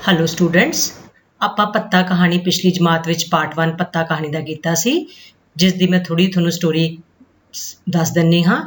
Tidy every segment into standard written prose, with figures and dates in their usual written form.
Hello students, ਆਪਾਂ ਪੱਤਾ ਕਹਾਣੀ ਪਿਛਲੀ ਜਮਾਤ ਵਿੱਚ ਪਾਰਟ 1 ਪੱਤਾ ਕਹਾਣੀ ਦਾ ਕੀਤਾ ਸੀ, ਜਿਸ ਦੀ ਮੈਂ ਥੋੜੀ ਤੁਹਾਨੂੰ ਸਟੋਰੀ ਦੱਸ ਦਿੰਨੀ ਹਾਂ।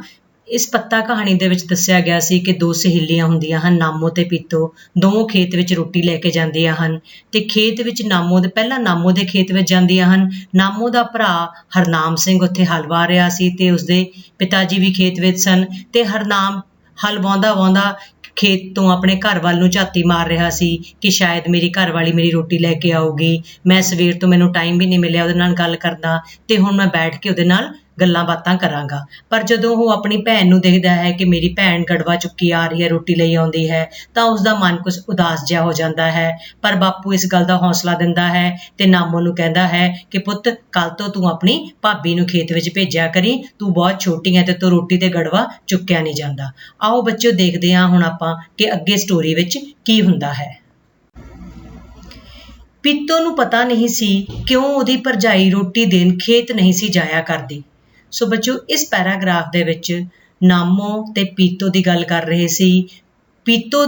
ਇਸ ਪੱਤਾ ਕਹਾਣੀ ਦੇ ਵਿੱਚ ਦੱਸਿਆ ਗਿਆ ਸੀ ਕਿ ਦੋ ਸਹੇਲੀਆਂ ਹੁੰਦੀਆਂ ਹਨ, ਨਾਮੋ ਤੇ ਪੀਤੋ। ਦੋਵੇਂ ਖੇਤ ਵਿੱਚ ਰੋਟੀ ਲੈ ਕੇ ਜਾਂਦੀਆਂ ਹਨ ਤੇ ਖੇਤ ਵਿੱਚ ਪਹਿਲਾਂ ਨਾਮੋ ਦੇ ਖੇਤ ਵਿੱਚ ਜਾਂਦੀਆਂ ਹਨ। ਨਾਮੋ ਦਾ ਭਰਾ ਹਰਨਾਮ ਸਿੰਘ ਉੱਥੇ ਹਲ ਵਾਹ ਰਿਹਾ ਸੀ ਤੇ ਉਸਦੇ ਪਿਤਾ ਜੀ ਵੀ ਖੇਤ ਵਿੱਚ ਸਨ ਤੇ ਹਰਨਾਮ ਹਲ ਵਾਹੁੰਦਾ ਖੇਤ ਤੋਂ ਆਪਣੇ ਘਰ ਵੱਲ ਨੂੰ ਝਾਤੀ ਮਾਰ ਰਿਹਾ ਸੀ ਕਿ ਸ਼ਾਇਦ ਮੇਰੀ ਘਰ ਵਾਲੀ ਮੇਰੀ ਰੋਟੀ ਲੈ ਕੇ ਆਊਗੀ। ਮੈਂ ਸਵੇਰ ਤੋਂ ਮੈਨੂੰ ਟਾਈਮ ਵੀ ਨਹੀਂ ਮਿਲਿਆ ਉਹਦੇ ਨਾਲ ਗੱਲ ਕਰਨ ਦਾ ਤੇ ਹੁਣ ਮੈਂ ਬੈਠ ਕੇ ਉਹਦੇ ਨਾਲ ਗੱਲਾਂ ਬਾਤਾਂ ਕਰਾਂਗਾ। ਪਰ ਜਦੋਂ ਉਹ ਆਪਣੀ ਭੈਣ ਨੂੰ ਦੇਖਦਾ ਹੈ ਕਿ ਮੇਰੀ ਭੈਣ ਗੜਵਾ ਚੁੱਕੀ ਆ ਰਹੀ ਹੈ, ਰੋਟੀ ਲਈ ਆਉਂਦੀ ਹੈ, ਤਾਂ ਉਸਦਾ ਮਨ ਕੁਛ ਉਦਾਸ ਜਿਹਾ ਹੋ ਜਾਂਦਾ ਹੈ। ਪਰ ਬਾਪੂ ਇਸ ਗੱਲ ਦਾ ਹੌਸਲਾ ਦਿੰਦਾ ਹੈ ਤੇ ਨਾਮੋ ਨੂੰ ਕਹਿੰਦਾ ਹੈ ਕਿ ਪੁੱਤ, ਕੱਲ ਤੋਂ ਤੂੰ ਆਪਣੀ ਭਾਬੀ ਨੂੰ ਖੇਤ ਵਿੱਚ ਭੇਜਿਆ ਕਰੀ, ਤੂੰ ਬਹੁਤ ਛੋਟੀ ਹੈ ਤੇ ਤੂੰ ਰੋਟੀ ਤੇ ਗੜਵਾ ਚੁੱਕਿਆ ਨਹੀਂ ਜਾਂਦਾ। ਆਓ ਬੱਚਿਓ ਦੇਖਦੇ ਹਾਂ ਹੁਣ ਆਪਾਂ ਕਿ ਅੱਗੇ ਸਟੋਰੀ ਵਿੱਚ ਕੀ ਹੁੰਦਾ ਹੈ। ਪੀਤੋ ਨੂੰ ਪਤਾ ਨਹੀਂ ਸੀ ਕਿਉਂ ਉਹਦੀ ਭਰਜਾਈ ਰੋਟੀ ਦੇਣ ਖੇਤ ਨਹੀਂ ਸੀ ਜਾਇਆ ਕਰਦੀ। ਸੋ ਬੱਚਿਓ, ਇਸ ਪੈਰਾਗ੍ਰਾਫ ਦੇ ਵਿੱਚ ਨਾਮੋ ਤੇ ਪੀਤੋ ਦੀ ਗੱਲ ਕਰ ਰਹੇ ਸੀ। ਪੀਤੋ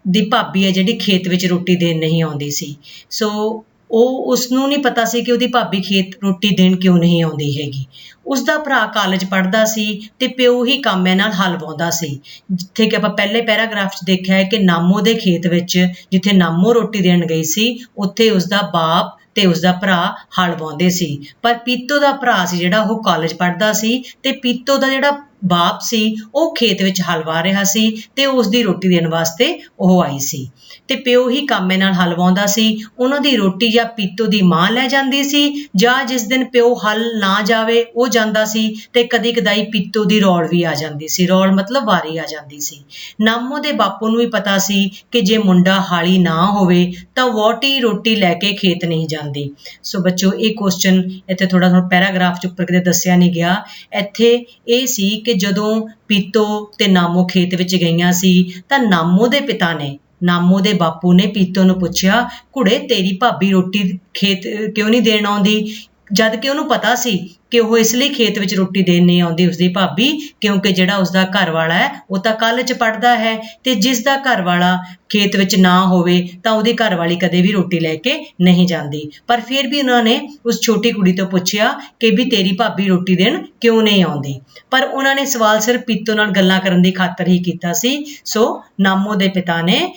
ਦੀ ਭਾਬੀ ਹੈ ਜਿਹੜੀ ਖੇਤ ਵਿੱਚ ਰੋਟੀ ਦੇਣ ਨਹੀਂ ਆਉਂਦੀ ਸੀ। ਸੋ ਉਸਨੂੰ ਨਹੀਂ ਪਤਾ ਸੀ ਕਿ ਉਹਦੀ ਭਾਬੀ ਖੇਤ ਰੋਟੀ ਦੇਣ ਕਿਉਂ ਨਹੀਂ ਆਉਂਦੀ ਹੈਗੀ। ਉਸਦਾ ਭਰਾ ਕਾਲਜ ਪੜ੍ਹਦਾ ਸੀ ਤੇ ਪਿਓ ਹੀ ਕਾਮਿਆਂ ਨਾਲ ਹਲ ਵਾਹੁੰਦਾ ਸੀ। ਜਿੱਥੇ ਕਿ ਆਪਾਂ ਪਹਿਲੇ ਪੈਰਾਗ੍ਰਾਫ 'ਚ ਦੇਖਿਆ ਹੈ ਕਿ ਨਾਮੋ ਦੇ ਖੇਤ ਵਿੱਚ ਜਿੱਥੇ ਨਾਮੋ ਰੋਟੀ ਦੇਣ ਗਈ ਸੀ, ਉੱਥੇ ਉਸਦਾ ਬਾਪ ਤੇ ਉਸਦਾ ਭਰਾ ਹਲ ਵਾਹੁੰਦੇ ਸੀ। ਪਰ ਪੀਤੋ ਦਾ ਭਰਾ ਸੀ ਜਿਹੜਾ ਉਹ ਕਾਲਜ ਪੜ੍ਹਦਾ ਸੀ ਤੇ ਪੀਤੋ ਦਾ ਜਿਹੜਾ ਬਾਪ ਸੀ ਉਹ ਖੇਤ ਵਿੱਚ ਹਲ ਵਾਹ ਰਿਹਾ ਸੀ ਤੇ ਉਸਦੀ ਰੋਟੀ ਦੇਣ ਵਾਸਤੇ ਉਹ ਆਈ ਸੀ ਤੇ ਪਿਓ ਹੀ ਕਾਮੇ ਨਾਲ ਹਲ ਵਾਹੁੰਦਾ ਸੀ। ਉਹਨਾਂ ਦੀ ਰੋਟੀ ਜਾਂ ਪੀਤੋ ਦੀ ਮਾਂ ਲੈ ਜਾਂਦੀ ਸੀ ਜਾਂ ਜਿਸ ਦਿਨ ਪਿਓ ਹਲ ਨਾ ਜਾਵੇ ਉਹ ਜਾਂਦਾ ਸੀ ਤੇ ਕਦੀ ਕਦਾਈ ਪੀਤੋ ਦੀ ਰੌਲ ਵੀ ਆ ਜਾਂਦੀ ਸੀ। ਰੌਲ ਮਤਲਬ ਵਾਰੀ ਆ ਜਾਂਦੀ ਸੀ। ਨਾਮੋ ਦੇ ਬਾਪੂ ਨੂੰ ਵੀ ਪਤਾ ਸੀ ਕਿ ਜੇ ਮੁੰਡਾ ਹਾਲੀ ਨਾ ਹੋਵੇ ਤਾਂ ਵਹੁਟੀ ਰੋਟੀ ਲੈ ਕੇ ਖੇਤ ਨਹੀਂ ਜਾਂਦੀ। ਸੋ ਬੱਚੋ, ਇਹ ਕੁਐਸਚਨ ਇੱਥੇ ਥੋੜਾ ਪੈਰਾਗ੍ਰਾਫ 'ਚ ਉੱਪਰ ਕਿਤੇ ਦੱਸਿਆ ਨਹੀਂ ਗਿਆ। ਇੱਥੇ ਇਹ ਸੀ ਕਿ ਜਦੋਂ ਪੀਤੋ ਤੇ ਨਾਮੋ ਖੇਤ ਵਿੱਚ ਗਈਆਂ ਸੀ ਤਾਂ ਨਾਮੋ ਦੇ ਪਿਤਾ ਨੇ, ਨਾਮੋ ਦੇ ਬਾਪੂ ਨੇ ਪੀਤੋ ਨੂੰ ਪੁੱਛਿਆ, ਕੁੜੇ ਤੇਰੀ ਭਾਬੀ ਰੋਟੀ ਖੇਤ ਕਿਉਂ ਨਹੀਂ ਦੇਣ ਆਉਂਦੀ? ਜਦ ਕਿ ਉਹਨੂੰ ਪਤਾ ਸੀ ਕਿ ਉਹ ਇਸ ਲਈ ਖੇਤ ਵਿੱਚ ਰੋਟੀ ਦੇਣ ਨਹੀਂ ਆਉਂਦੀ ਉਸਦੀ ਭਾਬੀ, ਕਿਉਂਕਿ ਜਿਹੜਾ ਉਸਦਾ ਘਰ ਵਾਲਾ ਹੈ ਉਹ ਤਾਂ ਕਾਲਜ ਪੜ੍ਹਦਾ ਹੈ ਤੇ ਜਿਸ ਦਾ ਘਰ ਵਾਲਾ ਖੇਤ ਵਿੱਚ ਨਾ ਹੋਵੇ ਤਾਂ ਉਹਦੀ ਘਰ ਵਾਲੀ ਕਦੇ ਵੀ ਰੋਟੀ ਲੈ ਕੇ ਨਹੀਂ ਜਾਂਦੀ। ਪਰ ਫਿਰ ਵੀ ਉਹਨਾਂ ਨੇ ਉਸ ਛੋਟੀ ਕੁੜੀ ਤੋਂ ਪੁੱਛਿਆ ਕਿ ਵੀ ਤੇਰੀ ਭਾਬੀ ਰੋਟੀ ਦੇਣ ਕਿਉਂ ਨਹੀਂ ਆਉਂਦੀ। ਪਰ ਉਹਨਾਂ ਨੇ ਸਵਾਲ ਸਿਰਫ ਪੀਤੋ ਨਾਲ ਗੱਲਾਂ ਕਰਨ ਦੀ ਖਾਤਰ ਹੀ ਕੀਤਾ ਸੀ। ਸੋ ਨਾਮੋ ਦੇ ਪਿਤਾ ਨੇ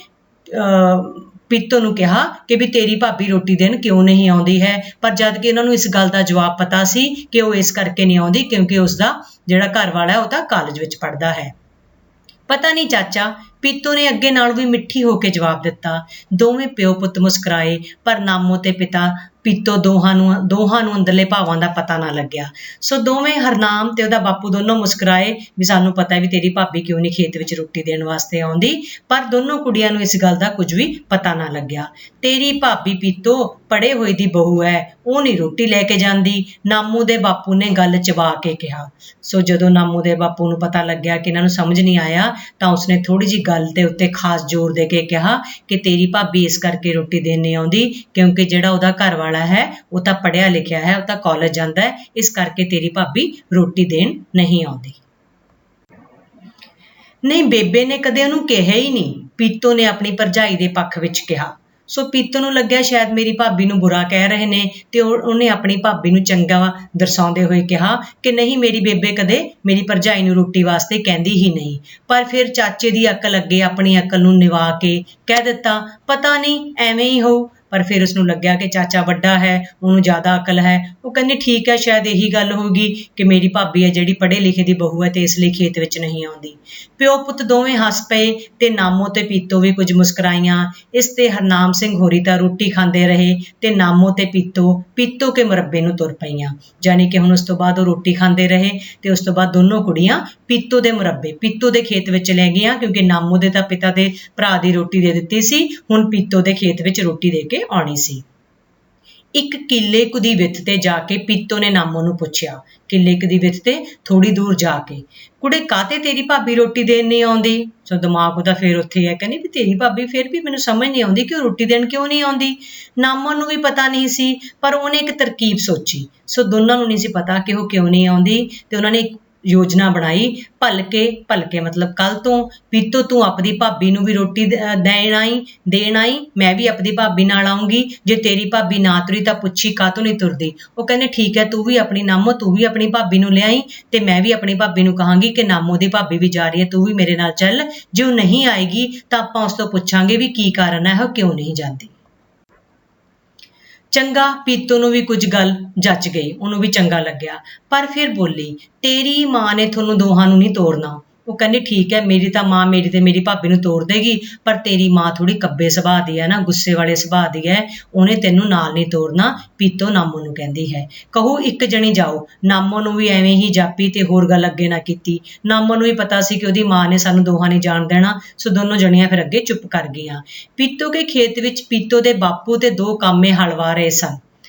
ਪੀਤੋ ਨੂੰ ਕਿਹਾ ਕਿ ਵੀ ਤੇਰੀ ਭਾਬੀ ਰੋਟੀ ਦੇਣ ਕਿਉਂ ਨਹੀਂ ਆਉਂਦੀ ਹੈ। ਪਰ ਜਦ ਕਿ ਉਹਨਾਂ ਨੂੰ ਇਸ ਗੱਲ ਦਾ ਜਵਾਬ ਪਤਾ ਸੀ ਕਿ ਉਹ ਇਸ ਕਰਕੇ ਨਹੀਂ ਆਉਂਦੀ ਕਿਉਂਕਿ ਉਸਦਾ ਜਿਹੜਾ ਘਰ ਵਾਲਾ ਹੈ ਉਹ ਤਾਂ ਕਾਲਜ ਵਿੱਚ ਪੜ੍ਹਦਾ ਹੈ। ਪਤਾ ਨਹੀਂ ਚਾਚਾ, ਪੀਤੋ ਨੇ ਅੱਗੇ ਨਾਲੋਂ ਵੀ ਮਿੱਠੀ ਹੋ ਕੇ ਜਵਾਬ ਦਿੱਤਾ। ਦੋਵੇਂ ਪਿਓ ਪੁੱਤ ਮੁਸਕਰਾਏ ਪਰ ਨਾਮੋ ਤੇ ਪੀਤੋ ਦੋਹਾਂ ਨੂੰ ਅੰਦਰਲੇ ਭਾਵਾਂ ਦਾ ਪਤਾ ਨਾ ਲੱਗਿਆ। ਸੋ ਦੋਵੇਂ ਹਰਨਾਮ ਤੇ ਉਹਦਾ ਬਾਪੂ ਦੋਨੋਂ ਮੁਸਕਰਾਏ ਵੀ ਸਾਨੂੰ ਪਤਾ ਵੀ ਤੇਰੀ ਭਾਬੀ ਕਿਉਂ ਨਹੀਂ ਖੇਤ ਵਿੱਚ ਰੋਟੀ ਦੇਣ ਵਾਸਤੇ ਆਉਂਦੀ। ਪਰ ਦੋਨੋਂ ਕੁੜੀਆਂ ਨੂੰ ਇਸ ਗੱਲ ਦਾ ਕੁਝ ਵੀ ਪਤਾ ਨਾ ਲੱਗਿਆ। ਤੇਰੀ ਭਾਬੀ ਪੀਤੋ ਪੜ੍ਹੇ ਹੋਏ ਦੀ ਬਹੂ ਹੈ, ਉਹ ਨਹੀਂ ਰੋਟੀ ਲੈ ਕੇ ਜਾਂਦੀ, ਨਾਮੋ ਦੇ ਬਾਪੂ ਨੇ ਗੱਲ ਚਬਾ ਕੇ ਕਿਹਾ। ਸੋ ਜਦੋਂ ਨਾਮੋ ਦੇ ਬਾਪੂ ਨੂੰ ਪਤਾ ਲੱਗਿਆ ਕਿ ਇਹਨਾਂ ਨੂੰ ਸਮਝ ਨਹੀਂ ਆਇਆ ਤਾਂ ਉਸਨੇ ਥੋੜੀ ਜਿਹੀ ਗੱਲ ਦੇ ਉੱਤੇ ਖਾਸ ਜ਼ੋਰ ਦੇ ਕੇ ਕਿਹਾ ਕਿ ਤੇਰੀ ਭਾਬੀ ਇਸ ਕਰਕੇ ਰੋਟੀ ਦੇਣ ਨਹੀਂ ਆਉਂਦੀ ਕਿਉਂਕਿ ਜਿਹੜਾ ਉਹਦਾ ਘਰ ਵਾਲਾ ਹੈ ਉਹ ਤਾਂ ਪੜ੍ਹਿਆ ਲਿਖਿਆ ਹੈ, ਉਹ ਤਾਂ ਕਾਲਜ ਜਾਂਦਾ ਹੈ, ਇਸ ਕਰਕੇ ਤੇਰੀ ਭਾਬੀ ਰੋਟੀ ਦੇਣ ਨਹੀਂ ਆਉਂਦੀ। ਨਹੀਂ, ਬੇਬੇ ਨੇ ਕਦੇ ਉਹਨੂੰ ਕਿਹਾ ਹੀ ਨਹੀਂ, ਪੀਤੋ ਨੇ ਆਪਣੀ ਭਰਜਾਈ ਦੇ ਪੱਖ ਵਿੱਚ ਕਿਹਾ। ਸੋ ਪੀਤੋ ਨੂੰ ਲੱਗਿਆ ਸ਼ਾਇਦ ਮੇਰੀ ਭਾਬੀ ਨੂੰ ਬੁਰਾ ਕਹਿ ਰਹੇ ਨੇ ਤੇ ਉਹਨੇ ਆਪਣੀ ਭਾਬੀ ਨੂੰ ਚੰਗਾ ਦਰਸਾਉਂਦੇ ਹੋਏ ਕਿਹਾ ਕਿ ਨਹੀਂ, ਮੇਰੀ ਬੇਬੇ ਕਦੇ ਮੇਰੀ ਭਰਜਾਈ ਨੂੰ ਰੋਟੀ ਵਾਸਤੇ ਕਹਿੰਦੀ ਹੀ ਨਹੀਂ। ਪਰ ਫਿਰ ਚਾਚੇ ਦੀ ਅਕਲ ਅੱਗੇ ਆਪਣੀ ਅਕਲ ਨੂੰ ਨਿਵਾ ਕੇ ਕਹਿ ਦਿੱਤਾ, ਪਤਾ ਨਹੀਂ ਐਵੇਂ ਹੀ ਹੋਊ। ਪਰ ਫਿਰ ਉਸਨੂੰ ਲੱਗਿਆ ਕਿ ਚਾਚਾ ਵੱਡਾ ਹੈ, ਉਹਨੂੰ ਜ਼ਿਆਦਾ ਅਕਲ ਹੈ। ਉਹ ਕਹਿੰਦੀ ਠੀਕ ਹੈ, ਸ਼ਾਇਦ ਇਹੀ ਗੱਲ ਹੋਊਗੀ ਕਿ ਮੇਰੀ ਭਾਬੀ ਹੈ ਜਿਹੜੀ ਪੜ੍ਹੇ ਲਿਖੇ ਦੀ ਬਹੂ ਹੈ ਤੇ ਇਸ ਲਈ ਖੇਤ ਵਿੱਚ ਨਹੀਂ ਆਉਂਦੀ। ਪਿਓ ਪੁੱਤ ਦੋਵੇਂ ਹੱਸ ਪਏ ਤੇ ਨਾਮੋ ਤੇ ਪੀਤੋ ਵੀ ਕੁਝ ਮੁਸਕਰਾਈਆਂ। ਇਸ ਤੇ ਹਰਨਾਮ ਸਿੰਘ ਹੋਰੀ ਤਾਂ ਰੋਟੀ ਖਾਂਦੇ ਰਹੇ ਤੇ ਨਾਮੋ ਤੇ ਪੀਤੋ ਕੇ ਮੁਰੱਬੇ ਨੂੰ ਤੁਰ ਪਈਆਂ। ਜਾਣੀ ਕਿ ਹੁਣ ਉਸ ਤੋਂ ਬਾਅਦ ਉਹ ਰੋਟੀ ਖਾਂਦੇ ਰਹੇ ਤੇ ਉਸ ਤੋਂ ਬਾਅਦ ਦੋਨੋਂ ਕੁੜੀਆਂ ਪੀਤੋ ਦੇ ਖੇਤ ਵਿੱਚ ਲੈ ਗਈਆਂ ਕਿਉਂਕਿ ਨਾਮੋ ਦੇ ਤਾਂ ਪਿਤਾ ਦੇ ਭਰਾ ਦੀ ਰੋਟੀ ਦੇ ਦਿੱਤੀ ਸੀ, ਹੁਣ ਪੀਤੋ ਦੇ ਖੇਤ ਵਿੱਚ ਰੋਟੀ ਦੇ ਕੇ ਆਉਣੀ ਸੀ। ਇੱਕ ਕਿੱਲੇ ਕੁ ਦੀ ਵਿੱਥ ਤੇ ਜਾ ਕੇ ਪੀਤੋ ਨੇ ਨਾਮੋ ਨੂੰ ਪੁੱਛਿਆ, ਕਿੱਲੇ ਕੁ ਦੀ ਵਿੱਥ ਤੇ ਥੋੜੀ ਦੂਰ ਜਾ ਕੇ, ਕੁੜੇ ਕਾਹਤੇ ਤੇਰੀ ਭਾਬੀ ਰੋਟੀ ਦੇਣ ਨਹੀਂ ਆਉਂਦੀ? ਸੋ ਦਿਮਾਗ ਉਹਦਾ ਫਿਰ ਉੱਥੇ ਹੈ, ਕਹਿੰਦੀ ਵੀ ਤੇਰੀ ਭਾਬੀ ਫਿਰ ਵੀ ਮੈਨੂੰ ਸਮਝ ਨਹੀਂ ਆਉਂਦੀ ਕਿ ਉਹ ਰੋਟੀ ਦੇਣ ਕਿਉਂ ਨਹੀਂ ਆਉਂਦੀ। ਨਾਮੋ ਨੂੰ ਵੀ ਪਤਾ ਨਹੀਂ ਸੀ ਪਰ ਉਹਨੇ ਇੱਕ ਤਰਕੀਬ ਸੋਚੀ। ਸੋ ਦੋਨਾਂ ਨੂੰ ਨਹੀਂ ਸੀ ਪਤਾ ਕਿ ਉਹ ਕਿਉਂ ਨਹੀਂ ਆਉਂਦੀ ਤੇ ਉਹਨਾਂ ਨੇ योजना बनाई, भलके मतलब कल तो पीतो तू अपनी भाभी नूं भी रोटी देण आई, मैं भी अपनी भाभी नाल आऊंगी, जे तेरी भाभी ना तुरी तां पुछी काहतों नहीं तुरदी। वो कहंदे ठीक है, तू भी अपनी नामो तू भी अपनी भाभी नूं ले आई ते मैं भी अपनी भाभी नूं कहांगी कि नामो दी भाभी भी जा रही है, तू भी मेरे नाल चल, जे वो नहीं आएगी तां आपां उस तों पुछांगे भी की कारण है ਉਹ क्यों नहीं जाती। चंगा पीतो नूं भी कुछ गल जच गई, ਉਹਨੂੰ भी चंगा लग्या, पर फिर बोली तेरी मां ने ਤੁਹਾਨੂੰ ਦੋਹਾਂ ਨੂੰ नहीं तोड़ना। ਉਹ ਕਹਿੰਦੀ ठीक है, मेरी ਤਾਂ मां मेरी ਤੇ मेरी भाभी ਨੂੰ ਤੋੜ देगी, पर तेरी मां थोड़ी ਕੱਬੇ ਸੁਭਾਅ ਦੀ है ना, गुस्से वाले ਸੁਭਾਅ ਦੀ है, ਉਹਨੇ ਤੈਨੂੰ ਨਾਲ नहीं तोड़ना। पीतो नामो ਨੂੰ ਕਹਿੰਦੀ है ਕਹੂ ਇੱਕ ਜਣੀ ਜਾਓ। ਨਾਮੋ ਨੂੰ ਵੀ ਐਵੇਂ ਹੀ ਜਾਪੀ ਤੇ ਹੋਰ ਗੱਲ ਅੱਗੇ ਨਾ ਕੀਤੀ। ਨਾਮੋ ਨੂੰ ਵੀ ਪਤਾ ਸੀ ਕਿ ਉਹਦੀ ਮਾਂ ਨੇ ਸਾਨੂੰ ਦੋਹਾਂ ਨੇ ਜਾਣ ਦੇਣਾ, ਸੋ ਦੋਨੋਂ ਜਣੀਆਂ ਫਿਰ ਅੱਗੇ ਚੁੱਪ ਕਰ ਗਈਆਂ। ਪੀਤੋ ਕੇ ਖੇਤ ਵਿੱਚ ਪੀਤੋ ਦੇ ਬਾਪੂ ਤੇ ਦੋ ਕਾਮੇ ਹਲ ਵਾਹ ਰਹੇ ਸਨ।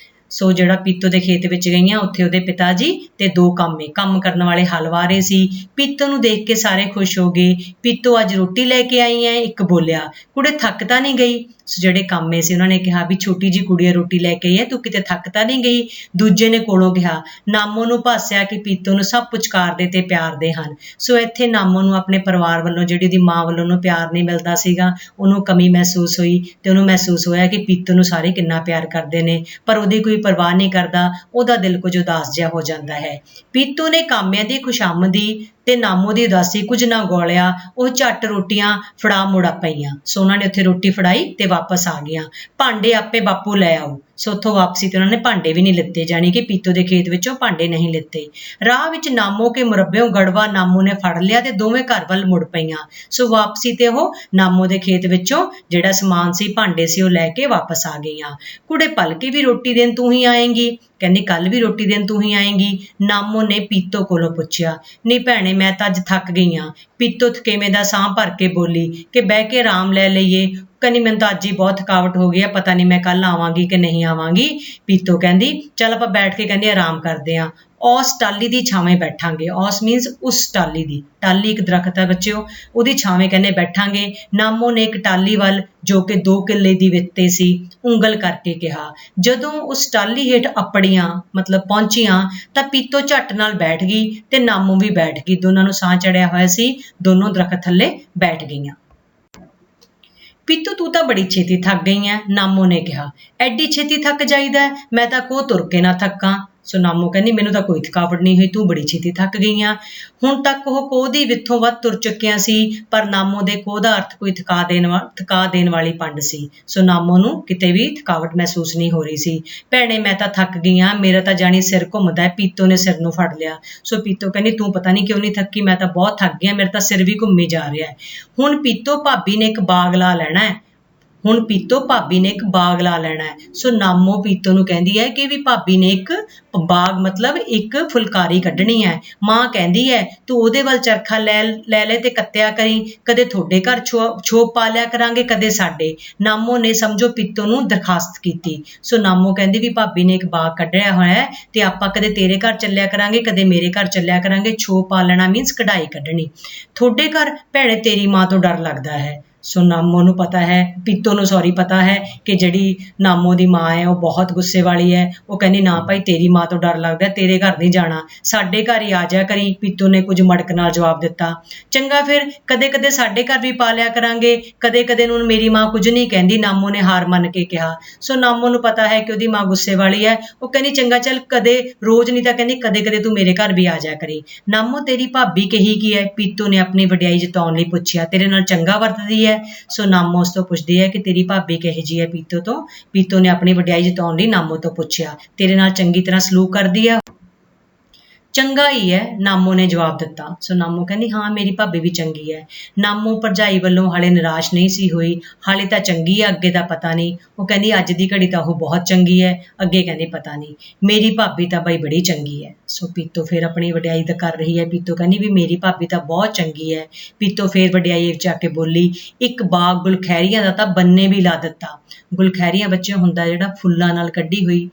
ਸੋ ਜਿਹੜਾ ਪੀਤੋ ਦੇ ਖੇਤ ਵਿੱਚ ਗਈਆਂ, ਉੱਥੇ ਉਹਦੇ ਪਿਤਾ ਜੀ ਤੇ ਦੋ ਕਾਮੇ ਕੰਮ ਕਰਨ ਵਾਲੇ ਹਲ ਵਾਹ ਰਹੇ ਸੀ। ਪੀਤੋ ਨੂੰ ਦੇਖ ਕੇ ਸਾਰੇ ਖੁਸ਼ ਹੋ ਗਏ। ਪੀਤੋ ਅੱਜ ਰੋਟੀ ਲੈ ਕੇ ਆਈ ਐ। ਇੱਕ ਬੋਲਿਆ ਕੁੜੇ ਥੱਕ ਤਾਂ ਨਹੀਂ ਗਈ। ਸੋ ਜਿਹੜੇ ਕਾਮੇ ਸੀ ਉਹਨਾਂ ਨੇ ਕਿਹਾ ਵੀ ਛੋਟੀ ਜੀ ਕੁੜੀ ਰੋਟੀ ਲੈ ਕੇ ਆਈ ਐ, ਤੂੰ ਕਿਤੇ ਥੱਕ ਤਾਂ ਨਹੀਂ ਗਈ। ਦੂਜੇ ਨੇ ਕੋਲੋਂ ਕਿਹਾ ਨਾਮੋ ਨੂੰ ਭਾਸਿਆ ਕਿ ਪੀਤੋ ਨੂੰ ਸਭ ਪੁਚਕਾਰਦੇ ਤੇ ਪਿਆਰਦੇ ਹਨ। ਸੋ ਇੱਥੇ ਨਾਮੋ ਨੂੰ ਆਪਣੇ ਪਰਿਵਾਰ ਵੱਲੋਂ ਜਿਹੜੀ ਉਹਦੀ ਮਾਂ ਵੱਲੋਂ ਉਹਨੂੰ ਪਿਆਰ ਨਹੀਂ ਮਿਲਦਾ ਸੀਗਾ, ਉਹਨੂੰ ਕਮੀ ਮਹਿਸੂਸ ਹੋਈ ਤੇ ਉਹਨੂੰ ਮਹਿਸੂਸ ਹੋਇਆ ਕਿ ਪੀਤੋ ਨੂੰ ਸਾਰੇ ਕਿੰਨਾ ਪਿਆਰ ਕਰਦੇ ਨੇ, ਪਰ ਉਹਦੀ ਕੋਈ ਪਰਵਾਹ ਨਹੀਂ ਕਰਦਾ। ਉਹਦਾ ਦਿਲ ਕੁਝ ਉਦਾਸ ਜਿਹਾ ਹੋ ਜਾਂਦਾ ਹੈ। ਪੀਤੋ ਨੇ ਕਾਮਿਆਂ ਦੀ ਖੁਸ਼ਾਮਦੀ ਤੇ ਨਾਮੋ ਦੀ ਉਦਾਸੀ ਕੁਝ ਨਾ ਗੌਲਿਆ। ਉਹ ਝੱਟ ਰੋਟੀਆਂ ਫੜਾ ਮੁੜਾ ਪਈਆਂ। ਸੋ ਉਹਨਾਂ ਨੇ ਉੱਥੇ ਰੋਟੀ ਫੜਾਈ ਤੇ ਵਾਪਸ ਆ ਗਈਆਂ। ਭਾਂਡੇ ਆਪੇ ਬਾਪੂ ਲੈ ਆਓ। ਸੋ ਉੱਥੋਂ ਵਾਪਸੀ ਤੇ ਉਹਨਾਂ ਨੇ ਭਾਂਡੇ ਵੀ ਨਹੀਂ ਲਿੱਤੇ, ਜਾਣੀ ਕਿ ਪੀਤੋ ਦੇ ਖੇਤ ਵਿੱਚੋਂ ਭਾਂਡੇ ਨਹੀਂ ਲਿੱਤੇ। ਰਾਹ ਵਿੱਚ ਨਾਮੋ ਕੇ ਮੁਰੱਬਿਓਂ ਗੜਵਾ ਨਾਮੋ ਨੇ ਫੜ ਲਿਆ ਤੇ ਦੋਵੇਂ ਘਰ ਵੱਲ ਮੁੜ ਪਈਆਂ। ਸੋ ਵਾਪਸੀ ਤੇ ਉਹ ਨਾਮੋ ਦੇ ਖੇਤ ਵਿੱਚੋਂ ਜਿਹੜਾ ਸਮਾਨ ਸੀ, ਭਾਂਡੇ ਸੀ, ਉਹ ਲੈ ਕੇ ਵਾਪਸ ਆ ਗਈਆਂ। ਕੁੜੇ ਭਲਕੇ ਵੀ ਰੋਟੀ ਦੇਣ ਤੂੰ ਹੀ ਆਏਂਗੀ? ਕਹਿੰਦੀ ਕੱਲ ਵੀ ਰੋਟੀ ਦੇਣ ਤੂੰ ਹੀ ਆਏਂਗੀ। ਨਾਮੋ ਨੇ ਪੀਤੋ ਕੋਲੋਂ ਪੁੱਛਿਆ। ਨਹੀਂ ਭੈਣੇ, ਮੈਂ ਤਾਂ ਅੱਜ ਥੱਕ ਗਈ ਹਾਂ। ਪੀਤੋ ਥਕੇਵੇਂ ਦਾ ਸਾਹ ਭਰ ਕੇ ਬੋਲੀ ਕਿ ਬਹਿ ਕੇ ਆਰਾਮ ਲੈ ਲਈਏ। ਕਹਿੰਦੀ ਮੈਨੂੰ ਤਾਂ ਅੱਜ ਹੀ ਬਹੁਤ ਥਕਾਵਟ ਹੋ ਗਈ ਆ, ਪਤਾ ਨਹੀਂ ਮੈਂ ਕੱਲ ਆਵਾਂਗੀ ਕਿ ਨਹੀਂ ਆਵਾਂਗੀ। ਪੀਤੋ ਕਹਿੰਦੀ ਚੱਲ ਆਪਾਂ ਬੈਠ ਕੇ ਕਹਿੰਦੀ ਆਰਾਮ ਕਰਦੇ ਹਾਂ, ਔਸ ਟਾਹਲੀ ਦੀ ਛਾਵੇਂ ਬੈਠਾਂਗੇ। ਔਸ ਮੀਨਸ ਉਸ ਟਾਹਲੀ ਦੀ, ਟਾਹਲੀ ਇੱਕ ਦਰਖਤ ਹੈ ਬੱਚਿਓ, ਉਹਦੀ ਛਾਵੇਂ ਕਹਿੰਦੇ ਬੈਠਾਂਗੇ। ਨਾਮੋ ਨੇ ਇੱਕ ਟਾਹਲੀ ਵੱਲ ਜੋ ਕਿ 2 ਕਿੱਲੇ ਦੀ ਵਿੱਤੇ ਸੀ ਉਂਗਲ ਕਰਕੇ ਕਿਹਾ। ਜਦੋਂ ਉਸ ਟਾਹਲੀ ਹੇਠ ਅੱਪੜੀਆਂ ਮਤਲਬ ਪਹੁੰਚੀਆਂ ਤਾਂ ਪੀਤੋ ਝੱਟ ਨਾਲ ਬੈਠ ਗਈ ਤੇ ਨਾਮੋ ਵੀ ਬੈਠ ਗਈ। ਦੋਨਾਂ ਨੂੰ ਸਾਹ ਚੜਿਆ ਹੋਇਆ ਸੀ, ਦੋਨੋਂ ਦਰਖਤ ਥੱਲੇ ਬੈਠ ਗਈਆਂ। ਪੀਤੋ ਤੂੰ ਤਾਂ ਬੜੀ ਛੇਤੀ ਥੱਕ ਗਈ ਐ, ਨਾਮੋ ਨੇ ਕਿਹਾ। ਐਡੀ ਛੇਤੀ ਥੱਕ ਜਾਈਦਾ? ਮੈਂ ਤਾਂ ਕੋਹ ਤੁਰ ਕੇ ਨਾ ਥੱਕਾਂ। ਸੋ ਨਾਮੋ ਕਹਿੰਦੀ ਮੈਨੂੰ ਤਾਂ ਕੋਈ ਥਕਾਵਟ ਨਹੀਂ ਹੋਈ, ਤੂੰ ਬੜੀ ਛੇਤੀ ਥੱਕ ਗਈ ਆ। ਹੁਣ ਤੱਕ ਉਹ ਕੋਹ ਦੀ ਵਿੱਥੋਂ ਵੱਧ ਤੁਰ ਚੁੱਕੀਆਂ ਸੀ, ਪਰ ਨਾਮੋ ਦੇ ਕੋਹ ਦਾ ਅਰਥ ਕੋਈ ਥਕਾ ਦੇਣ ਵਾਲੀ ਪੰਡ ਸੀ। ਸੋ ਨਾਮੋ ਨੂੰ ਕਿਤੇ ਵੀ ਥਕਾਵਟ ਮਹਿਸੂਸ ਨਹੀਂ ਹੋ ਰਹੀ ਸੀ। ਭੈਣੇ ਮੈਂ ਤਾਂ ਥੱਕ ਗਈ ਆ, ਮੇਰਾ ਤਾਂ ਜਾਣੀ ਸਿਰ ਘੁੰਮਦਾ। ਪੀਤੋ ਨੇ ਸਿਰ ਨੂੰ ਫੜ ਲਿਆ। ਸੋ ਪੀਤੋ ਕਹਿੰਦੀ ਤੂੰ ਪਤਾ ਨਹੀਂ ਕਿਉਂ ਨਹੀਂ ਥੱਕੀ, ਮੈਂ ਤਾਂ ਬਹੁਤ ਥੱਕ ਗਈ ਆ, ਮੇਰਾ ਤਾਂ ਸਿਰ ਵੀ ਘੁੰਮੀ ਜਾ ਰਿਹਾ ਹੈ। ਹੁਣ ਪੀਤੋ ਭਾਬੀ ਨੇ ਇੱਕ ਬਾਗ ਲਾ ਲੈਣਾ ਹੈ। ਹੁਣ ਪੀਤੋ ਭਾਬੀ ਨੇ ਇੱਕ ਬਾਗ ਲਾ ਲੈਣਾ ਹੈ। ਸੋ ਨਾਮੋ ਪੀਤੋ ਨੂੰ ਕਹਿੰਦੀ ਹੈ ਕਿ ਵੀ ਭਾਬੀ ਨੇ ਇੱਕ ਬਾਗ ਮਤਲਬ ਇੱਕ ਫੁਲਕਾਰੀ ਕੱਢਣੀ ਹੈ। ਮਾਂ ਕਹਿੰਦੀ ਹੈ ਤੂੰ ਉਹਦੇ ਵੱਲ ਚਰਖਾ ਲੈ ਤੇ ਕੱਤਿਆ ਕਰੀ, ਕਦੇ ਤੁਹਾਡੇ ਘਰ ਛੋਪ ਪਾ ਲਿਆ ਕਰਾਂਗੇ, ਕਦੇ ਸਾਡੇ। ਨਾਮੋ ਨੇ ਸਮਝੋ ਪੀਤੋ ਨੂੰ ਦਰਖਾਸਤ ਕੀਤੀ। ਸੋ ਨਾਮੋ ਕਹਿੰਦੀ ਵੀ ਭਾਬੀ ਨੇ ਇੱਕ ਬਾਗ ਕੱਢਿਆ ਹੋਇਆ ਹੈ ਤੇ ਆਪਾਂ ਕਦੇ ਤੇਰੇ ਘਰ ਚੱਲਿਆ ਕਰਾਂਗੇ, ਕਦੇ ਮੇਰੇ ਘਰ ਚੱਲਿਆ ਕਰਾਂਗੇ। ਛੋਪ ਪਾ ਲੈਣਾ ਮੀਨਸ ਕਢਾਈ ਕੱਢਣੀ। ਤੁਹਾਡੇ ਘਰ ਭੈਣੇ ਤੇਰੀ ਮਾਂ ਤੋਂ ਡਰ ਲੱਗਦਾ ਹੈ। ਸੋ ਨਾਮੋ ਨੂੰ ਪਤਾ ਹੈ, ਪੀਤੋ ਨੂੰ ਪਤਾ ਹੈ ਕਿ ਜਿਹੜੀ ਨਾਮੋ ਦੀ ਮਾਂ ਹੈ ਉਹ ਬਹੁਤ ਗੁੱਸੇ ਵਾਲੀ ਹੈ। ਉਹ ਕਹਿੰਦੀ ਨਾ ਭਾਈ ਤੇਰੀ ਮਾਂ ਤੋਂ ਡਰ ਲੱਗਦਾ, ਤੇਰੇ ਘਰ ਨਹੀਂ ਜਾਣਾ, ਸਾਡੇ ਘਰ ਹੀ ਆ ਜਾ ਕਰੀ। ਪੀਤੋ ਨੇ ਕੁਝ ਮੜਕ ਨਾਲ ਜਵਾਬ ਦਿੱਤਾ। ਚੰਗਾ ਫਿਰ ਕਦੇ ਕਦੇ ਸਾਡੇ ਘਰ ਵੀ ਪਾ ਲਿਆ ਕਰਾਂਗੇ, ਕਦੇ ਕਦੇ ਨੂੰ ਮੇਰੀ ਮਾਂ ਕੁਝ ਨਹੀਂ ਕਹਿੰਦੀ, ਨਾਮੋ ਨੇ ਹਾਰ ਮੰਨ ਕੇ ਕਿਹਾ। ਸੋ ਨਾਮੋ ਨੂੰ ਪਤਾ ਹੈ ਕਿ ਉਹਦੀ ਮਾਂ ਗੁੱਸੇ ਵਾਲੀ ਹੈ। ਉਹ ਕਹਿੰਦੀ ਚੰਗਾ ਚੱਲ ਕਦੇ ਰੋਜ਼ ਨਹੀਂ ਤਾਂ ਕਹਿੰਦੀ ਕਦੇ ਕਦੇ ਤੂੰ ਮੇਰੇ ਘਰ ਵੀ ਆ ਜਾ ਕਰੀ। ਨਾਮੋ ਤੇਰੀ ਭਾਬੀ ਕਹੀ ਕੀ ਹੈ? ਪੀਤੋ ਨੇ ਆਪਣੀ ਵਡਿਆਈ ਜਤਾਉਣ ਲਈ ਪੁੱਛਿਆ। ਤੇਰੇ ਨਾਲ ਚੰਗਾ ਵਰਤਦੀ ਹੈ? ਸੋ ਨਾਮੋ ਉਸ ਤੋਂ ਪੁੱਛਦੀ ਹੈ ਕਿ ਤੇਰੀ ਭਾਬੀ ਕਿਹੋ ਜਿਹੀ ਹੈ ਪੀਤੋ ਤੋਂ। ਪੀਤੋ ਨੇ ਆਪਣੀ ਵਡਿਆਈ ਜਤਾਉਣ ਲਈ ਨਾਮੋ ਤੋਂ ਪੁੱਛਿਆ, ਤੇਰੇ ਨਾਲ ਚੰਗੀ ਤਰ੍ਹਾਂ ਸਲੂਕ ਕਰਦੀ ਹੈ? ਚੰਗਾ ਹੀ ਹੈ, ਨਾਮੋ ਨੇ ਜਵਾਬ ਦਿੱਤਾ। ਸੋ ਨਾਮੋ ਕਹਿੰਦੀ ਹਾਂ ਮੇਰੀ ਭਾਬੀ ਵੀ ਚੰਗੀ ਹੈ। ਨਾਮੋ ਭਰਜਾਈ ਵੱਲੋਂ ਹਾਲੇ ਨਿਰਾਸ਼ ਨਹੀਂ ਸੀ ਹੋਈ, ਹਾਲੇ ਤਾਂ ਚੰਗੀ ਹੈ, ਅੱਗੇ ਦਾ ਪਤਾ ਨਹੀਂ। ਉਹ ਕਹਿੰਦੀ ਅੱਜ ਦੀ ਘੜੀ ਤਾਂ ਉਹ ਬਹੁਤ ਚੰਗੀ ਹੈ, ਅੱਗੇ ਕਹਿੰਦੀ ਪਤਾ ਨਹੀਂ। ਮੇਰੀ ਭਾਬੀ ਤਾਂ ਬਈ ਬੜੀ ਚੰਗੀ ਹੈ। ਸੋ ਪੀਤੋ ਫਿਰ ਆਪਣੀ ਵਡਿਆਈ ਤਾਂ ਕਰ ਰਹੀ ਹੈ। ਪੀਤੋ ਕਹਿੰਦੀ ਵੀ ਮੇਰੀ ਭਾਬੀ ਤਾਂ ਬਹੁਤ ਚੰਗੀ ਹੈ। ਪੀਤੋ ਫਿਰ ਵਡਿਆਈ ਵਿੱਚ ਆ ਕੇ ਬੋਲੀ ਇੱਕ ਬਾਗ ਗੁਲਖੈਰੀਆਂ ਦਾ ਤਾਂ ਬੰਨੇ ਵੀ ਲਾ ਦਿੱਤਾ। ਗੁਲਖੈਰੀਆਂ ਬੱਚੇ ਹੁੰਦਾ ਜਿਹੜਾ ਫੁੱਲਾਂ ਨਾਲ ਕੱਢੀ ਹੋਈ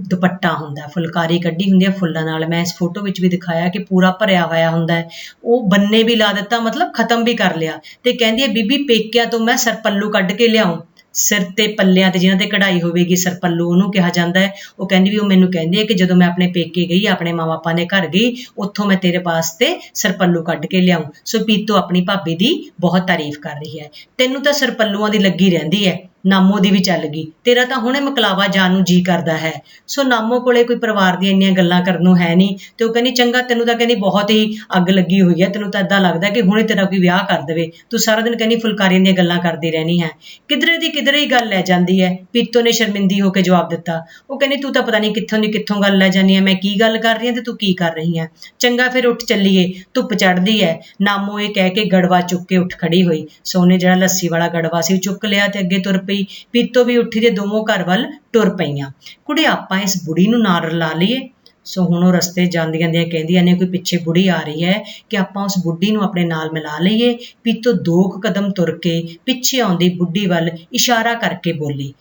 ਦੁਪੱਟਾ ਹੁੰਦਾ, ਫੁਲਕਾਰੀ ਕੱਢੀ ਹੁੰਦੀ ਹੈ ਫੁੱਲਾਂ ਨਾਲ। ਮੈਂ ਇਸ ਫੋਟੋ ਵਿੱਚ ਵੀ ਦਿਖਾਇਆ ਕਿ ਪੂਰਾ ਭਰਿਆ ਹੋਇਆ ਹੁੰਦਾ ਹੈ। ਉਹ ਬੰਨੇ ਵੀ ਲਾ ਦਿੱਤਾ ਮਤਲਬ ਖਤਮ ਵੀ ਕਰ ਲਿਆ। ਤੇ ਕਹਿੰਦੀ ਹੈ ਬੀਬੀ ਪੇਕਿਆਂ ਤੋਂ ਮੈਂ ਸਰਪੱਲੂ ਕੱਢ ਕੇ ਲਿਆਉਂ। ਸਿਰ ਤੇ ਪੱਲਿਆਂ ਤੇ ਜਿਨ੍ਹਾਂ ਤੇ ਕਢਾਈ ਹੋਵੇਗੀ ਸਰਪੱਲੂ ਉਹਨੂੰ ਕਿਹਾ ਜਾਂਦਾ ਹੈ। ਉਹ ਕਹਿੰਦੀ ਵੀ ਉਹ ਮੈਨੂੰ ਕਹਿੰਦੀ ਹੈ ਕਿ ਜਦੋਂ ਮੈਂ ਆਪਣੇ ਪੇਕੇ ਗਈ, ਆਪਣੇ ਮਾਂ ਬਾਪਾਂ ਦੇ ਘਰ ਗਈ, ਉੱਥੋਂ ਮੈਂ ਤੇਰੇ ਵਾਸਤੇ ਸਰਪੱਲੂ ਕੱਢ ਕੇ ਲਿਆਊਂ। ਸੋ ਪੀਤੋ ਆਪਣੀ ਭਾਬੀ ਦੀ ਬਹੁਤ ਤਾਰੀਫ ਕਰ ਰਹੀ ਹੈ। ਤੈਨੂੰ ਤਾਂ ਸਰਪੱਲੂਆਂ ਦੀ ਲੱਗੀ ਰਹਿੰਦੀ ਹੈ, ਨਾਮੋ ਦੀ ਵੀ ਚੱਲ ਗਈ, ਤੇਰਾ ਤਾਂ ਹੁਣੇ ਮਕਲਾਵਾ ਜਾਣ ਨੂੰ ਜੀ ਕਰਦਾ ਹੈ। ਸੋ ਨਾਮੋ ਕੋਲੇ ਕੋਈ ਪਰਿਵਾਰ ਦੀਆਂ ਇੰਨੀਆਂ ਗੱਲਾਂ ਕਰਨ ਨੂੰ ਹੈ ਨਹੀਂ, ਤੇ ਉਹ ਕਹਿੰਦੀ ਚੰਗਾ, ਤੈਨੂੰ ਤਾਂ ਕਹਿੰਦੀ ਬਹੁਤ ਹੀ ਅੱਗ ਲੱਗੀ ਹੋਈ ਹੈ, ਤੈਨੂੰ ਤਾਂ ਏਦਾਂ ਲੱਗਦਾ ਕਿ ਹੁਣੇ ਤੇਰਾ ਕੋਈ ਵਿਆਹ ਕਰ ਦੇਵੇ, ਤੂੰ ਸਾਰਾ ਦਿਨ ਕਹਿੰਦੀ ਫੁਲਕਾਰੀਆਂ ਦੀਆਂ ਗੱਲਾਂ ਕਰਦੀ ਰਹਿਣੀ ਹੈ। ਕਿਧਰੇ ਦੀ ਕਿਧਰੇ ਹੀ ਗੱਲ ਲੈ ਜਾਂਦੀ ਹੈ। ਪੀਤੋ ਨੇ ਸ਼ਰਮਿੰਦੀ ਹੋ ਕੇ ਜਵਾਬ ਦਿੱਤਾ। ਉਹ ਕਹਿੰਦੀ ਤੂੰ ਤਾਂ ਪਤਾ ਨਹੀਂ ਕਿੱਥੋਂ ਦੀ ਕਿੱਥੋਂ ਗੱਲ ਲੈ ਜਾਂਦੀ ਹੈ, ਮੈਂ ਕੀ ਗੱਲ ਕਰ ਰਹੀ ਹਾਂ ਤੇ ਤੂੰ ਕੀ ਕਰ ਰਹੀ ਹੈ। ਚੰਗਾ ਫਿਰ ਉੱਠ ਚੱਲੀਏ, ਧੁੱਪ ਚੜ੍ਹਦੀ ਹੈ। ਨਾਮੋ ਇਹ ਕਹਿ ਕੇ ਗੜਵਾ ਚੁੱਕ ਕੇ ਉੱਠ ਖੜੀ ਹੋਈ। ਸੋ ਉਹਨੇ ਜਿਹੜਾ ਲੱਸੀ ਵਾਲਾ ਗੜਵਾ ਸੀ ਉਹ ਚੁੱਕ ਲਿਆ ਤੇ ਅੱਗੇ ਤੁਰ ਪਈ। ਪੀਤੋ ਵੀ ਉੱਠੀ ਤੇ ਦੋਵੇਂ ਘਰ ਵੱਲ ਟੁਰ ਪਈਆਂ। ਕੁੜੇ ਆਪਾਂ ਇਸ ਬੁੜੀ ਨੂੰ ਨਾਲ ਰਲਾ ਲਈਏ। ਸੋ ਹੁਣ ਉਹ ਰਸਤੇ ਜਾਂਦੀਆਂ ਕਹਿੰਦੀਆਂ ਨੇ ਕੋਈ ਪਿੱਛੇ ਬੁੜੀ ਆ ਰਹੀ ਹੈ ਕਿ ਆਪਾਂ ਉਸ ਬੁੱਢੀ ਨੂੰ ਆਪਣੇ ਨਾਲ ਮਿਲਾ ਲਈਏ। ਪੀਤੋ 2 ਕਦਮ ਤੁਰ ਕੇ ਪਿੱਛੇ ਆਉਂਦੀ ਬੁੱਢੀ ਵੱਲ ਇਸ਼ਾਰਾ ਕਰਕੇ ਬੋਲੀ,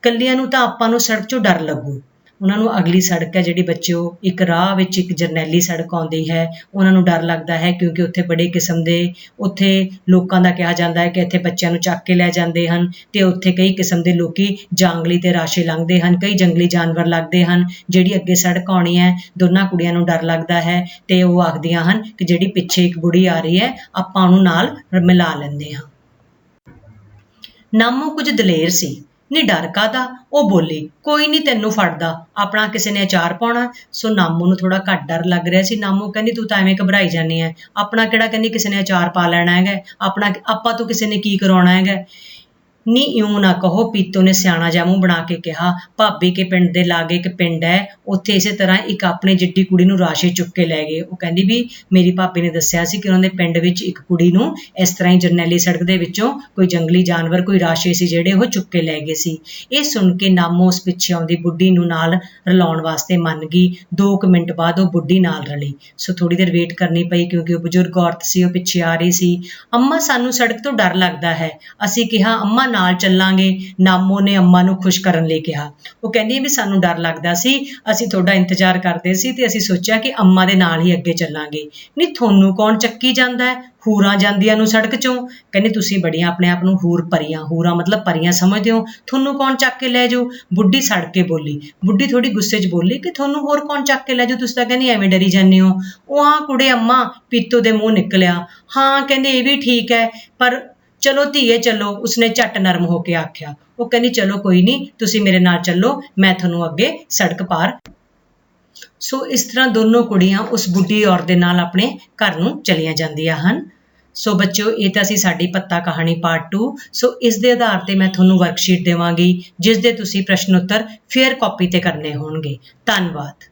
ਕੱਲਿਆਂ ਨੂੰ ਤਾਂ ਆਪਾਂ ਨੂੰ ਸੜਕ 'ਚੋਂ ਡਰ ਲੱਗੂ। ਉਹਨਾਂ ਨੂੰ ਅਗਲੀ ਸੜਕ ਹੈ ਜਿਹੜੀ ਬੱਚਿਓ, ਇੱਕ ਰਾਹ ਵਿੱਚ ਇੱਕ ਜਰਨੈਲੀ ਸੜਕ ਆਉਂਦੀ ਹੈ। ਉਹਨਾਂ ਨੂੰ ਡਰ ਲੱਗਦਾ ਹੈ ਕਿਉਂਕਿ ਉੱਥੇ ਬੜੇ ਕਿਸਮ ਦੇ ਉੱਥੇ ਲੋਕਾਂ ਦਾ ਕਿਹਾ ਜਾਂਦਾ ਹੈ ਕਿ ਇੱਥੇ ਬੱਚਿਆਂ ਨੂੰ ਚੱਕ ਕੇ ਲੈ ਜਾਂਦੇ ਹਨ ਤੇ ਉੱਥੇ ਕਈ ਕਿਸਮ ਦੇ ਲੋਕੀ ਜਾਂਗਲੀ ਤੇ ਰਾਸ਼ੇ ਲੰਘਦੇ ਹਨ, ਕਈ ਜੰਗਲੀ ਜਾਨਵਰ ਲੱਗਦੇ ਹਨ। ਜਿਹੜੀ ਅੱਗੇ ਸੜਕ ਆਉਣੀ ਹੈ, ਦੋਨਾਂ ਕੁੜੀਆਂ ਨੂੰ ਡਰ ਲੱਗਦਾ ਹੈ ਤੇ ਉਹ ਆਖਦੀਆਂ ਹਨ ਕਿ ਜਿਹੜੀ ਪਿੱਛੇ ਇੱਕ ਬੁੜੀ ਆ ਰਹੀ ਹੈ, ਆਪਾਂ ਉਹਨੂੰ ਨਾਲ ਮਿਲਾ ਲੈਂਦੇ ਹਾਂ। ਨਾਮੋ ਕੁਝ ਦਲੇਰ ਸੀ। ਨੀ ਡਰ ਕਾਹਦਾ, ਉਹ ਬੋਲੀ, ਕੋਈ ਨਹੀਂ ਤੈਨੂੰ ਫੜਦਾ, ਆਪਣਾ ਕਿਸੇ ਨੇ ਅਚਾਰ ਪਾਉਣਾ। ਸੋ ਨਾਮੋ ਨੂੰ ਥੋੜਾ ਘੱਟ ਡਰ ਲੱਗ ਰਿਹਾ ਸੀ। ਨਾਮੋ ਕਹਿੰਦੀ ਤੂੰ ਤਾਂ ਐਵੇਂ ਘਬਰਾਈ ਜਾਂਦੀ ਹੈ, ਆਪਣਾ ਕਿਹੜਾ ਕਹਿੰਦੀ ਕਿਸੇ ਨੇ ਅਚਾਰ ਪਾ ਲੈਣਾ ਹੈਗਾ, ਆਪਾਂ ਤੋਂ ਕਿਸੇ ਨੇ ਕੀ ਕਰਾਉਣਾ ਹੈਗਾ। ਨੀ ਇਉਂ ਨਾ ਕਹੋ, ਪੀਤੋ ਨੇ ਸਿਆਣਾ ਜਿਹਾ ਮੂੰਹ ਬਣਾ ਕੇ ਕਿਹਾ। ਭਾਬੀ ਕੇ ਪਿੰਡ ਦੇ ਲਾਗੇ ਇੱਕ ਪਿੰਡ ਹੈ, ਉੱਥੇ ਇਸੇ ਤਰ੍ਹਾਂ ਇੱਕ ਆਪਣੀ ਜਿੱਡੀ ਕੁੜੀ ਨੂੰ ਰਾਸ਼ੇ ਚੁੱਕ ਕੇ ਲੈ ਗਏ। ਉਹ ਕਹਿੰਦੀ ਵੀ ਮੇਰੀ ਭਾਬੀ ਨੇ ਦੱਸਿਆ ਸੀ ਕਿ ਉਹਨਾਂ ਦੇ ਪਿੰਡ ਵਿੱਚ ਇੱਕ ਕੁੜੀ ਨੂੰ ਇਸ ਤਰ੍ਹਾਂ ਹੀ ਜਰਨੈਲੀ ਸੜਕ ਦੇ ਵਿੱਚੋਂ ਕੋਈ ਜੰਗਲੀ ਜਾਨਵਰ, ਕੋਈ ਰਾਸ਼ੇ ਸੀ ਜਿਹੜੇ ਉਹ ਚੁੱਕ ਕੇ ਲੈ ਗਏ ਸੀ। ਇਹ ਸੁਣ ਕੇ ਨਾਮੋ ਉਸ ਪਿੱਛੇ ਆਉਂਦੀ ਬੁੱਢੀ ਨੂੰ ਨਾਲ ਰਲਾਉਣ ਵਾਸਤੇ ਮੰਨ ਗਈ। 2 ਮਿੰਟ ਬਾਅਦ ਉਹ ਬੁੱਢੀ ਨਾਲ ਰਲੀ। ਸੋ ਥੋੜੀ ਦੇਰ ਵੇਟ ਕਰਨੀ ਪਈ ਕਿਉਂਕਿ ਉਹ ਬਜ਼ੁਰਗ ਔਰਤ ਸੀ, ਉਹ ਪਿੱਛੇ ਆ ਰਹੀ ਸੀ। ਅੰਮਾ ਸਾਨੂੰ ਸੜਕ ਤੋਂ ਡਰ ਲੱਗਦਾ ਹੈ। ਅਸੀਂ ਕਿਹਾ ਅੰਮਾ ਨਾਲ ਚੱਲਾਂਗੇ। ਨਾਮੋ ਨੇ ਅੰਮਾ ਨੂੰ ਖੁਸ਼ ਕਰਨ ਲਈ ਕਿਹਾ। ਉਹ ਕਹਿੰਦੀ ਵੀ ਸਾਨੂੰ ਡਰ ਲੱਗਦਾ ਸੀ, ਅਸੀਂ ਤੁਹਾਡਾ ਇੰਤਜ਼ਾਰ ਕਰਦੇ ਸੀ ਤੇ ਅਸੀਂ ਸੋਚਿਆ ਕਿ ਅੰਮਾ ਦੇ ਨਾਲ ਹੀ ਅੱਗੇ ਚੱਲਾਂਗੇ। ਨਹੀਂ ਤੁਹਾਨੂੰ ਕੌਣ ਚੱਕੀ ਜਾਂਦਾ ਹੈ, ਹੂਰਾਂ ਜਾਂਦੀਆਂ ਨੂੰ ਸੜਕ ਚੋਂ। ਕਹਿੰਦੇ ਤੁਸੀਂ ਬੜੀਆਂ ਆਪਣੇ ਆਪ ਨੂੰ ਹੂਰ ਪਰੀਆਂ, ਹੂਰਾਂ ਮਤਲਬ ਪਰੀਆਂ ਸਮਝਦੇ ਹੋ, ਤੁਹਾਨੂੰ ਕੌਣ ਚੱਕ ਕੇ ਲੈ ਜਾਊ। ਬੁੱਢੀ ਸੜ ਕੇ ਬੋਲੀ। ਬੁੱਢੀ ਥੋੜੀ ਗੁੱਸੇ 'ਚ ਬੋਲੀ ਕਿ ਤੁਹਾਨੂੰ ਹੋਰ ਕੌਣ ਚੱਕ ਕੇ ਲੈ ਜਾਊ, ਤੁਸੀਂ ਤਾਂ ਕਹਿੰਦੀ ਐਵੇਂ ਡਰੀ ਜਾਂਦੇ ਹੋ। ਉਹ ਆ ਕੁੜੇ ਅੰਮਾ, ਪੀਤੋ ਦੇ ਮੂੰਹ ਨਿਕਲਿਆ। ਹਾਂ ਕਹਿੰਦੇ ਇਹ ਵੀ ਠੀਕ ਹੈ, ਪਰ ਚਲੋ ਧੀਏ ਚਲੋ, ਉਸਨੇ ਝੱਟ ਨਰਮ ਹੋ ਕੇ ਆਖਿਆ। ਉਹ ਕਹਿੰਦੀ ਚਲੋ ਕੋਈ ਨਹੀਂ, ਤੁਸੀਂ ਮੇਰੇ ਨਾਲ ਚੱਲੋ, ਮੈਂ ਤੁਹਾਨੂੰ ਅੱਗੇ ਸੜਕ ਪਾਰ। ਸੋ ਇਸ ਤਰ੍ਹਾਂ ਦੋਨੋਂ ਕੁੜੀਆਂ ਉਸ ਬੁੱਢੀ ਔਰਤ ਦੇ ਨਾਲ ਆਪਣੇ ਘਰ ਨੂੰ ਚਲੀਆਂ ਜਾਂਦੀਆਂ ਹਨ। ਸੋ ਬੱਚਿਓ, ਇਹ ਤਾਂ ਸੀ ਸਾਡੀ ਪੱਤਾ ਕਹਾਣੀ ਪਾਰਟ 2। ਸੋ ਇਸ ਦੇ ਆਧਾਰ ਤੇ ਮੈਂ ਤੁਹਾਨੂੰ ਵਰਕਸ਼ੀਟ ਦੇਵਾਂਗੀ ਜਿਸ ਦੇ ਤੁਸੀਂ ਪ੍ਰਸ਼ਨ ਉੱਤਰ ਫੇਅਰ ਕਾਪੀ ਤੇ ਕਰਨੇ ਹੋਣਗੇ। ਧੰਨਵਾਦ।